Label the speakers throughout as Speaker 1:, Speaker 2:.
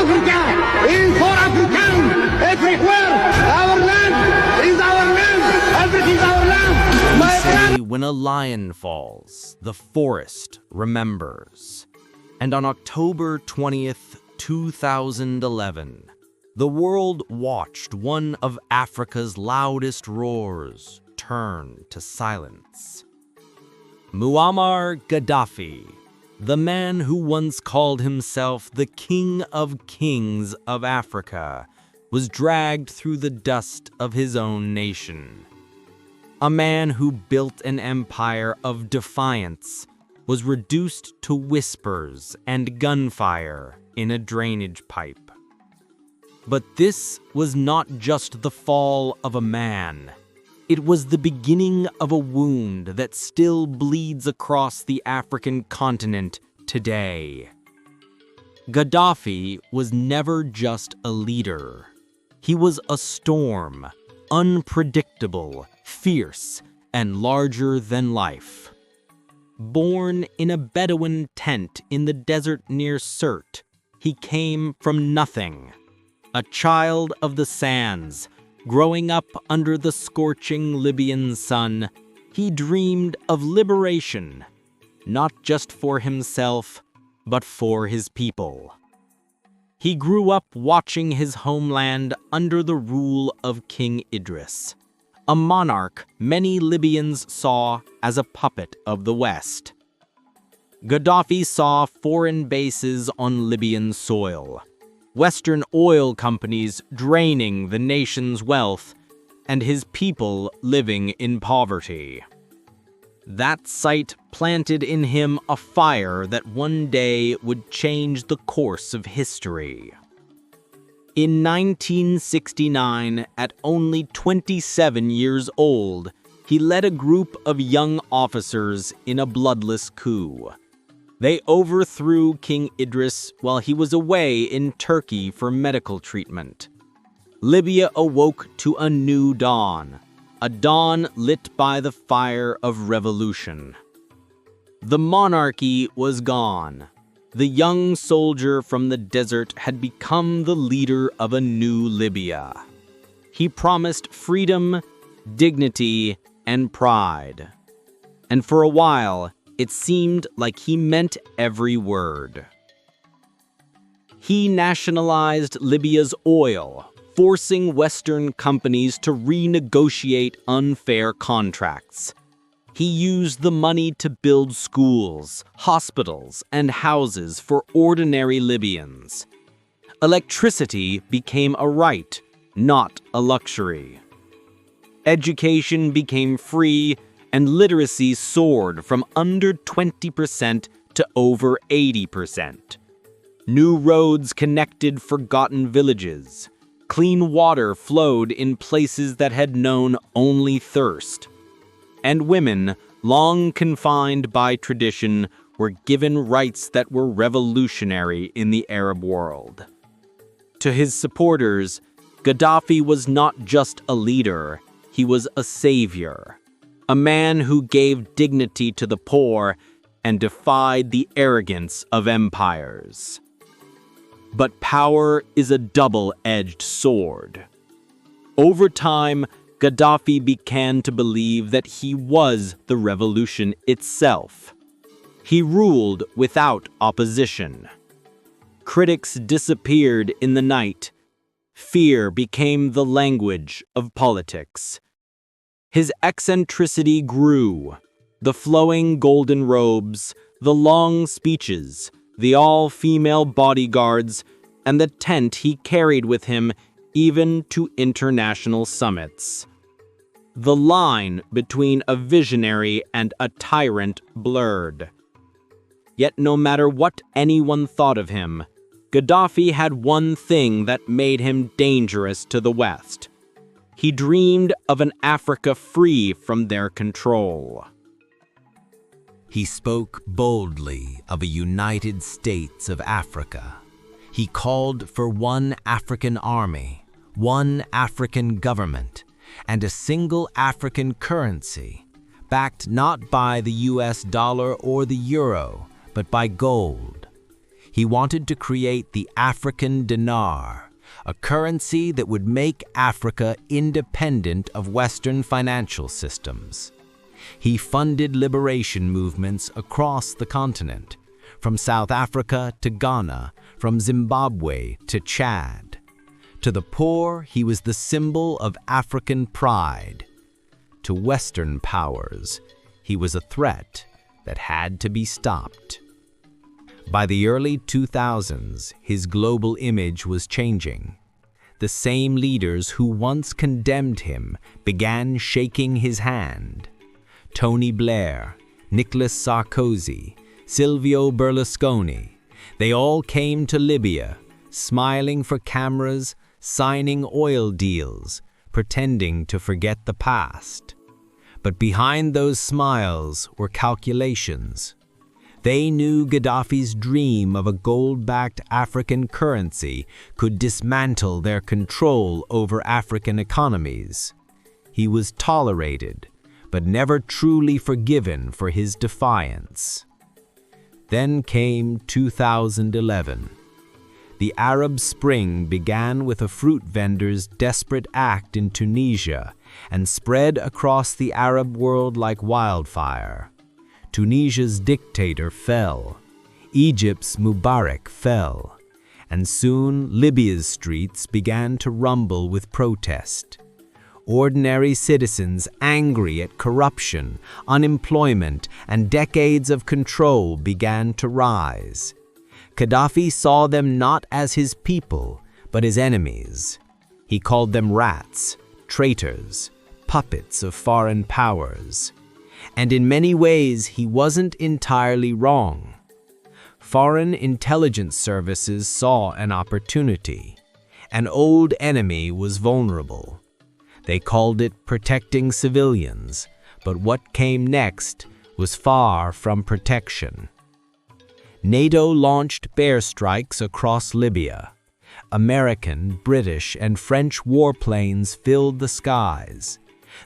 Speaker 1: Africa is for Africans everywhere. Our land is our land. Everything is our land. My
Speaker 2: Say, when a lion falls, the forest remembers. And on October 20th, 2011, the world watched one of Africa's loudest roars turn to silence. Muammar Gaddafi, the man who once called himself the King of Kings of Africa, was dragged through the dust of his own nation. A man who built an empire of defiance was reduced to whispers and gunfire in a drainage pipe. But this was not just the fall of a man. It was the beginning of a wound that still bleeds across the African continent today. Gaddafi was never just a leader. He was a storm, unpredictable, fierce, and larger than life. Born in a Bedouin tent in the desert near Sirte, he came from nothing. A child of the sands, growing up under the scorching Libyan sun, he dreamed of liberation, not just for himself, but for his people. He grew up watching his homeland under the rule of King Idris, a monarch many Libyans saw as a puppet of the West. Gaddafi saw foreign bases on Libyan soil, Western oil companies draining the nation's wealth, and his people living in poverty. That sight planted in him a fire that one day would change the course of history. In 1969, at only 27 years old, he led a group of young officers in a bloodless coup. They overthrew King Idris while he was away in Turkey for medical treatment. Libya awoke to a new dawn, a dawn lit by the fire of revolution. The monarchy was gone. The young soldier from the desert had become the leader of a new Libya. He promised freedom, dignity, and pride. And for a while, it seemed like he meant every word. He nationalized Libya's oil, forcing Western companies to renegotiate unfair contracts. He used the money to build schools, hospitals, and houses for ordinary Libyans. Electricity became a right, not a luxury. Education became free, and literacy soared from under 20% to over 80%. New roads connected forgotten villages. Clean water flowed in places that had known only thirst. And women, long confined by tradition, were given rights that were revolutionary in the Arab world. To his supporters, Gaddafi was not just a leader, he was a savior. A man who gave dignity to the poor and defied the arrogance of empires. But power is a double-edged sword. Over time, Gaddafi began to believe that he was the revolution itself. He ruled without opposition. Critics disappeared in the night. Fear became the language of politics. His eccentricity grew. The flowing golden robes, the long speeches, the all-female bodyguards, and the tent he carried with him even to international summits. The line between a visionary and a tyrant blurred. Yet no matter what anyone thought of him, Gaddafi had one thing that made him dangerous to the West. He dreamed of an Africa free from their control.
Speaker 3: He spoke boldly of a United States of Africa. He called for one African army, one African government, and a single African currency, backed not by the US dollar or the euro, but by gold. He wanted to create the African dinar, a currency that would make Africa independent of Western financial systems. He funded liberation movements across the continent, from South Africa to Ghana, from Zimbabwe to Chad. To the poor, he was the symbol of African pride. To Western powers, he was a threat that had to be stopped. By the early 2000s, his global image was changing. The same leaders who once condemned him began shaking his hand. Tony Blair, Nicolas Sarkozy, Silvio Berlusconi, they all came to Libya, smiling for cameras, signing oil deals, pretending to forget the past. But behind those smiles were calculations. They knew Gaddafi's dream of a gold-backed African currency could dismantle their control over African economies. He was tolerated, but never truly forgiven for his defiance. Then came 2011. The Arab Spring began with a fruit vendor's desperate act in Tunisia and spread across the Arab world like wildfire. Tunisia's dictator fell, Egypt's Mubarak fell, and soon Libya's streets began to rumble with protest. Ordinary citizens angry at corruption, unemployment, and decades of control began to rise. Gaddafi saw them not as his people, but his enemies. He called them rats, traitors, puppets of foreign powers. And in many ways, he wasn't entirely wrong. Foreign intelligence services saw an opportunity. An old enemy was vulnerable. They called it protecting civilians, but what came next was far from protection. NATO launched bear strikes across Libya. American, British, and French warplanes filled the skies.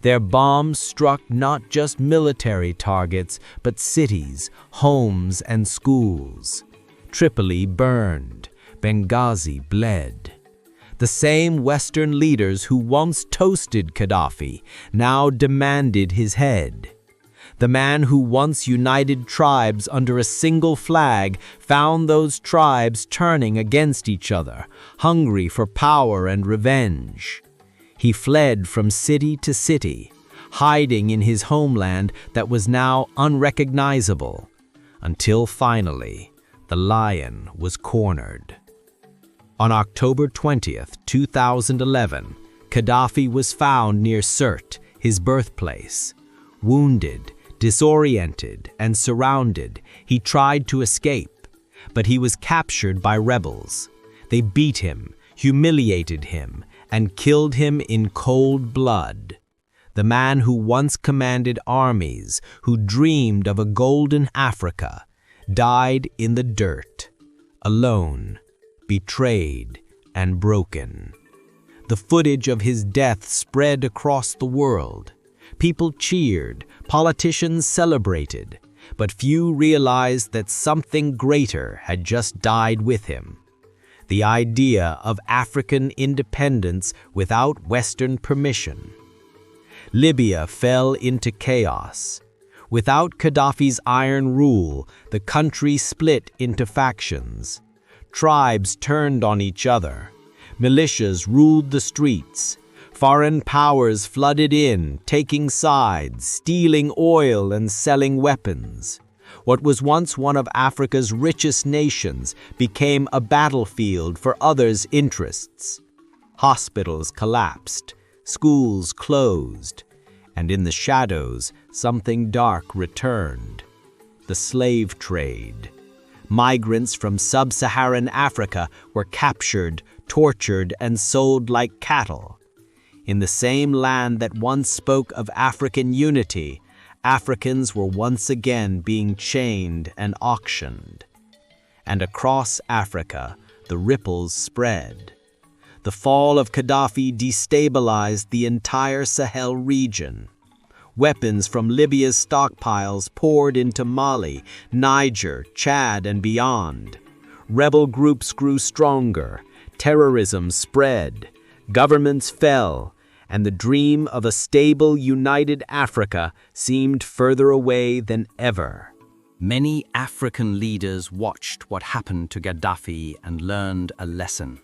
Speaker 3: Their bombs struck not just military targets, but cities, homes, and schools. Tripoli burned. Benghazi bled. The same Western leaders who once toasted Gaddafi now demanded his head. The man who once united tribes under a single flag found those tribes turning against each other, hungry for power and revenge. He fled from city to city, hiding in his homeland that was now unrecognizable, until finally the lion was cornered. On October 20th, 2011, Gaddafi was found near Sirte, his birthplace. Wounded, disoriented, and surrounded, he tried to escape, but he was captured by rebels. They beat him, humiliated him, and killed him in cold blood. The man who once commanded armies, who dreamed of a golden Africa, died in the dirt, alone, betrayed, and broken. The footage of his death spread across the world. People cheered, politicians celebrated, but few realized that something greater had just died with him. The idea of African independence without Western permission. Libya fell into chaos. Without Gaddafi's iron rule, the country split into factions. Tribes turned on each other. Militias ruled the streets. Foreign powers flooded in, taking sides, stealing oil and selling weapons. What was once one of Africa's richest nations became a battlefield for others' interests. Hospitals collapsed, schools closed, and in the shadows, something dark returned. The slave trade. Migrants from sub-Saharan Africa were captured, tortured, and sold like cattle. In the same land that once spoke of African unity, Africans were once again being chained and auctioned. And across Africa, the ripples spread. The fall of Gaddafi destabilized the entire Sahel region. Weapons from Libya's stockpiles poured into Mali, Niger, Chad, and beyond.
Speaker 2: Rebel groups grew stronger, terrorism spread, governments fell, and the dream of a stable, united Africa seemed further away than ever.
Speaker 3: Many African leaders watched what happened to Gaddafi and learned a lesson.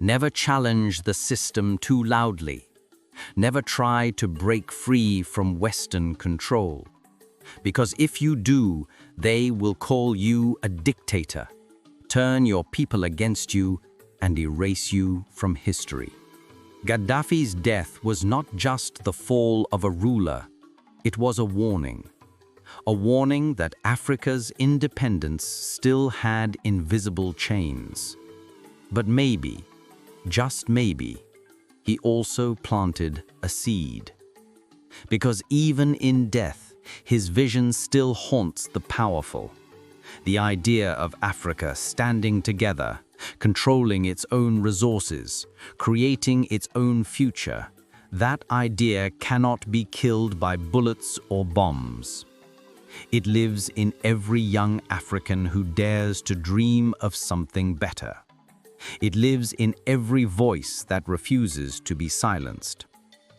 Speaker 3: Never challenge the system too loudly. Never try to break free from Western control. Because if you do, they will call you a dictator, turn your people against you, and erase you from history. Gaddafi's death was not just the fall of a ruler, it was a warning. A warning that Africa's independence still had invisible chains. But maybe, just maybe, he also planted a seed. Because even in death, his vision still haunts the powerful. The idea of Africa standing together, controlling its own resources, creating its own future, that idea cannot be killed by bullets or bombs. It lives in every young African who dares to dream of something better. It lives in every voice that refuses to be silenced.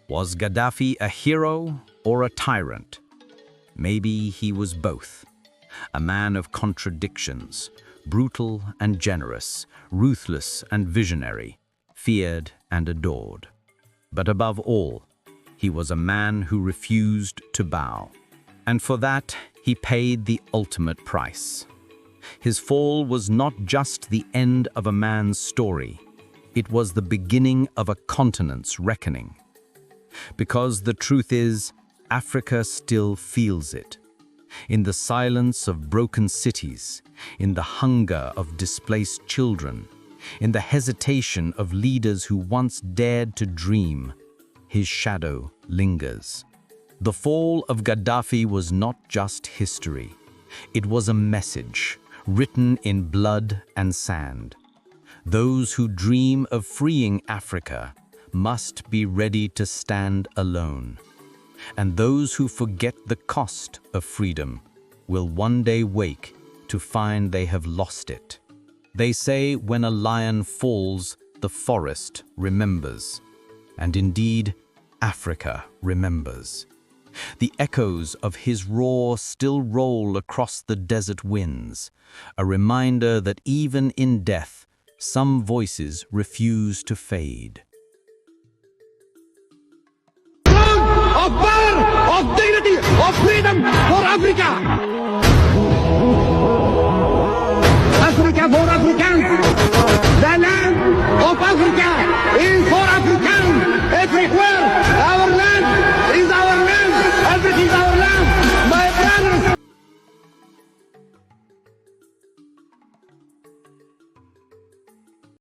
Speaker 3: Was Gaddafi a hero or a tyrant? Maybe he was both. A man of contradictions, brutal and generous, ruthless and visionary, feared and adored. But above all, he was a man who refused to bow. And for that, he paid the ultimate price. His fall was not just the end of a man's story. It was the beginning of a continent's reckoning. Because the truth is, Africa still feels it. In the silence of broken cities, in the hunger of displaced children, in the hesitation of leaders who once dared to dream, his shadow lingers. The fall of Gaddafi was not just history. It was a message, written in blood and sand. Those who dream of freeing Africa must be ready to stand alone. And those who forget the cost of freedom will one day wake to find they have lost it. They say when a lion falls, the forest remembers. And indeed, Africa remembers. The echoes of his roar still roll across the desert winds, a reminder that even in death, some voices refuse to fade.
Speaker 1: Of power, of dignity, of freedom for Africa! Africa for Africans! The land of Africa!